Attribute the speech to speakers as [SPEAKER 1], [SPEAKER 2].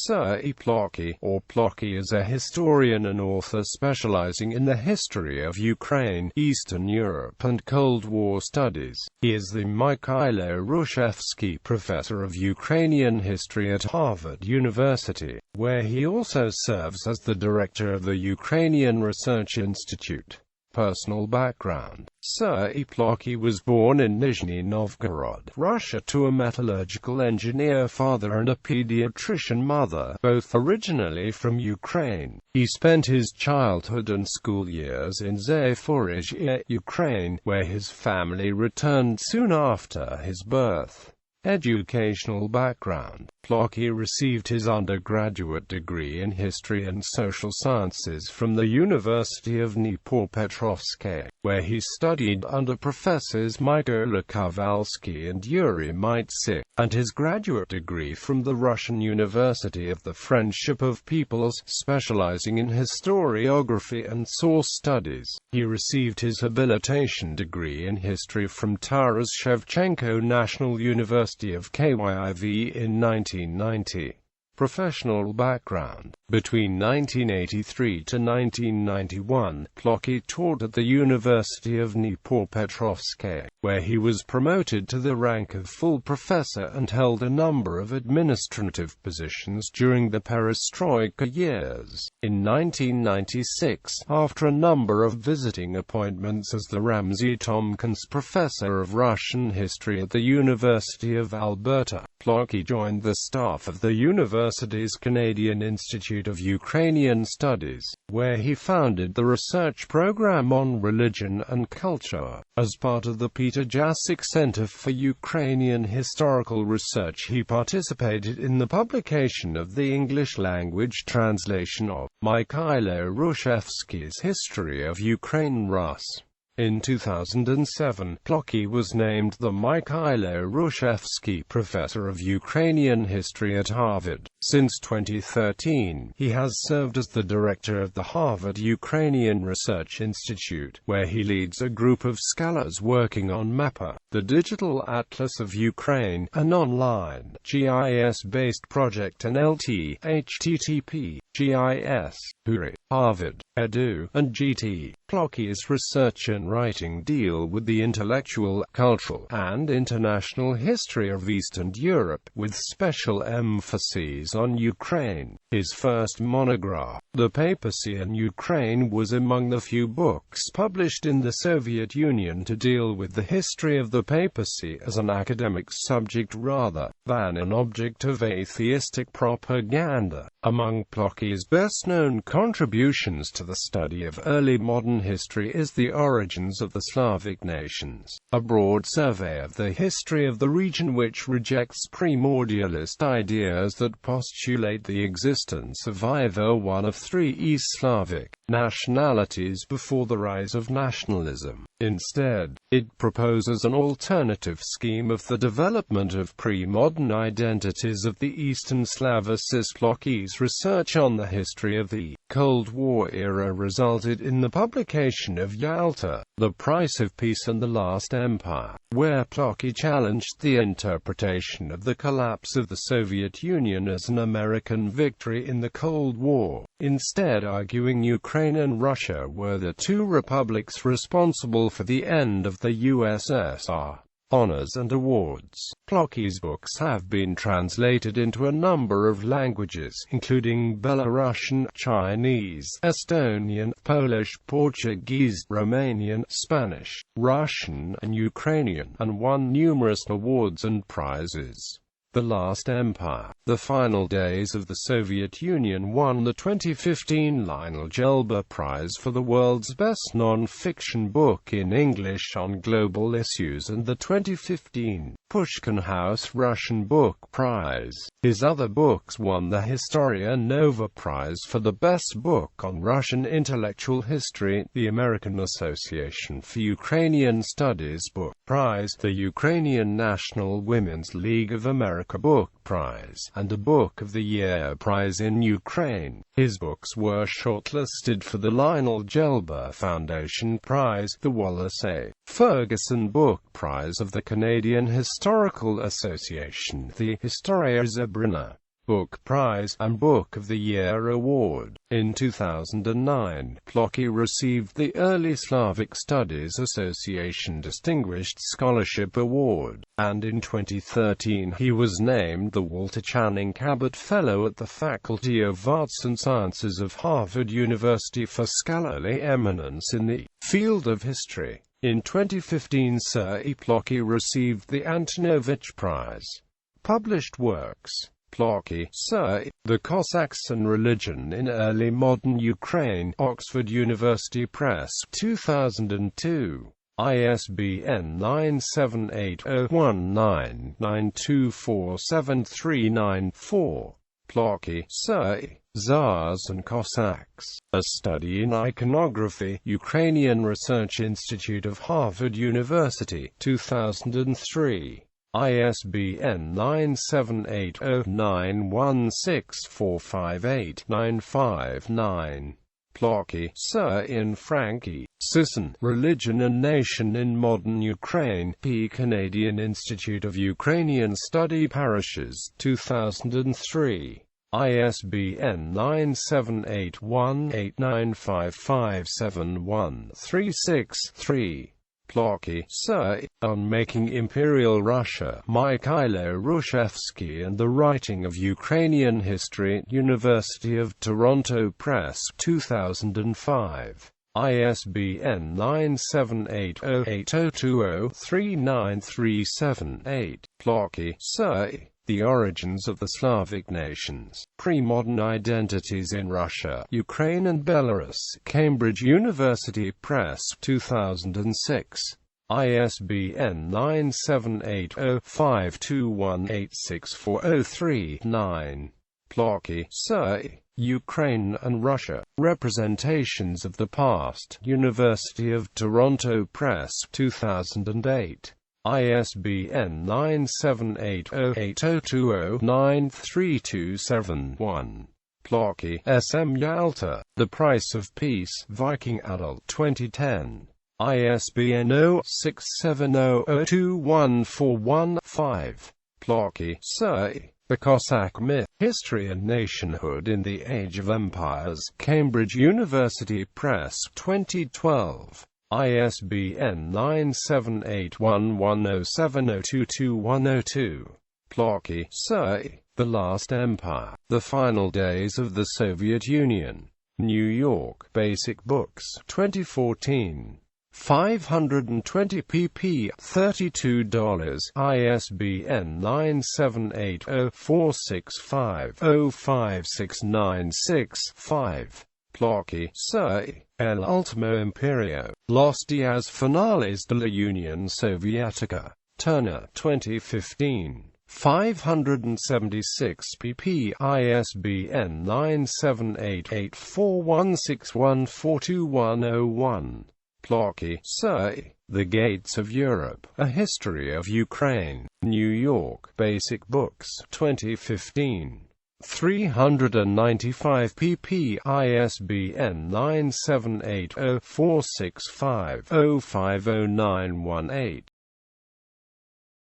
[SPEAKER 1] Serhii Plokhii, or Plokhy, is a historian and author specializing in the history of Ukraine, Eastern Europe and Cold War studies. He is the Mykhailo Hrushevsky Professor of Ukrainian History at Harvard University, where he also serves as the director of the Ukrainian Research Institute. Personal background: Serhii Plokhii was born in Nizhny Novgorod, Russia, to a metallurgical engineer father and a pediatrician mother, both originally from Ukraine. He spent his childhood and school years in Zaporizhzhia, Ukraine, where his family returned soon after his birth. Educational background: Plokhy received his undergraduate degree in history and social sciences from the University of Dnipropetrovsk, where he studied under professors Mykhailo Hrushevsky and Yuri Mitsik, and his graduate degree from the Russian University of the Friendship of Peoples, specializing in historiography and source studies. He received his habilitation degree in history from Taras Shevchenko National University of Kyiv in 1990. Professional background: between 1983 to 1991, Plokhy taught at the University of Dnipropetrovsk, where he was promoted to the rank of full professor and held a number of administrative positions during the perestroika years. In 1996, after a number of visiting appointments as the Ramsey Tompkins Professor of Russian History at the University of Alberta, Plokhy joined the staff of the university's Canadian Institute of Ukrainian Studies, where he founded the research program on religion and culture. As part of the Peter Jasik Center for Ukrainian Historical Research, he participated in the publication of the English-language translation of Mykhailo Hrushevsky's History of Ukraine Rus. In 2007, Plokhy was named the Mykhailo Hrushevsky Professor of Ukrainian History at Harvard. Since 2013, he has served as the director of the Harvard Ukrainian Research Institute, where he leads a group of scholars working on MAPA, the Digital Atlas of Ukraine, an online, GIS-based project, and http GIS, Huri, Harvard, Edu, and GT. Plokhy's research and writing deal with the intellectual, cultural, and international history of Eastern Europe, with special emphases on Ukraine. His first monograph, The Papacy in Ukraine, was among the few books published in the Soviet Union to deal with the history of the papacy as an academic subject rather than an object of atheistic propaganda. Among Plokhy's best-known contributions to the study of early modern history is The Origins of the Slavic Nations, a broad survey of the history of the region which rejects primordialist ideas that postulate the existence of either one of three East Slavic nationalities before the rise of nationalism. Instead, it proposes an alternative scheme of the development of pre-modern identities of the Eastern Slavists. Plokhy's research on the history of the Cold War era resulted in the publication of Yalta, The Price of Peace and the Last Empire, where Plokhy challenged the interpretation of the collapse of the Soviet Union as an American victory in the Cold War, instead arguing Ukraine and Russia were the two republics responsible for the end of the USSR. Honors and awards: Plokhy's books have been translated into a number of languages, including Belarusian, Chinese, Estonian, Polish, Portuguese, Romanian, Spanish, Russian, and Ukrainian, and won numerous awards and prizes. The Last Empire, The Final Days of the Soviet Union won the 2015 Lionel Gelber Prize for the world's best non-fiction book in English on global issues and the 2015 Pushkin House Russian Book Prize. His other books won the Historia Nova Prize for the best book on Russian intellectual history, the American Association for Ukrainian Studies Book Prize, the Ukrainian National Women's League of America Book Prize, and a Book of the Year Prize in Ukraine. His books were shortlisted for the Lionel Gelber Foundation Prize, the Wallace A. Ferguson Book Prize of the Canadian Historical Association, the Historia Zebrina Book Prize, and Book of the Year award. In 2009, Plokhy received the Early Slavic Studies Association Distinguished Scholarship Award, and in 2013 he was named the Walter Channing Cabot Fellow at the Faculty of Arts and Sciences of Harvard University for scholarly eminence in the field of history. In 2015, Serhii Plokhii received the Antonovich Prize. Published works: Plokhy, Serhii, The Cossacks and Religion in Early Modern Ukraine, Oxford University Press, 2002. ISBN 978-019-924739-4. Plokhy, Serhii, Tsars and Cossacks, A Study in Iconography, Ukrainian Research Institute of Harvard University, 2003. ISBN 978-0916458-959. Plokhy, Serhii and Frankie, Sisson, Religion and Nation in Modern Ukraine, P. Canadian Institute of Ukrainian Study Parishes, 2003. ISBN 978-1895571363. Plokhy, Serhii, On Making Imperial Russia, Mykhailo Hrushevsky and the Writing of Ukrainian History, University of Toronto Press, 2005. ISBN 978-08203937-8. Plokhy, Serhii, The Origins of the Slavic Nations, Pre-Modern Identities in Russia, Ukraine and Belarus, Cambridge University Press, 2006. ISBN 978-0521864039. Plokhy, Serhii, Ukraine and Russia, Representations of the Past, University of Toronto Press, 2008. ISBN 978-0820293271. Plokhy, S.M. Yalta, The Price of Peace, Viking Adult, 2010. ISBN 0670021415. Plokhy, Serhii, The Cossack Myth, History and Nationhood in the Age of Empires, Cambridge University Press, 2012. ISBN 978-1107022102. Plokhy, Serhii, The Last Empire, The Final Days of the Soviet Union. New York, Basic Books, 2014. 520 pp. $32. ISBN 978-0465-056965. Plokhy, Serhii, El Ultimo Imperio, Los Días Finales de la Unión Soviética. Turner, 2015. 576 pp. ISBN 978-8416142101. Plokhy, Serhii, The Gates of Europe, A History of Ukraine. New York, Basic Books, 2015. 395 pp. ISBN 978-0465-050918.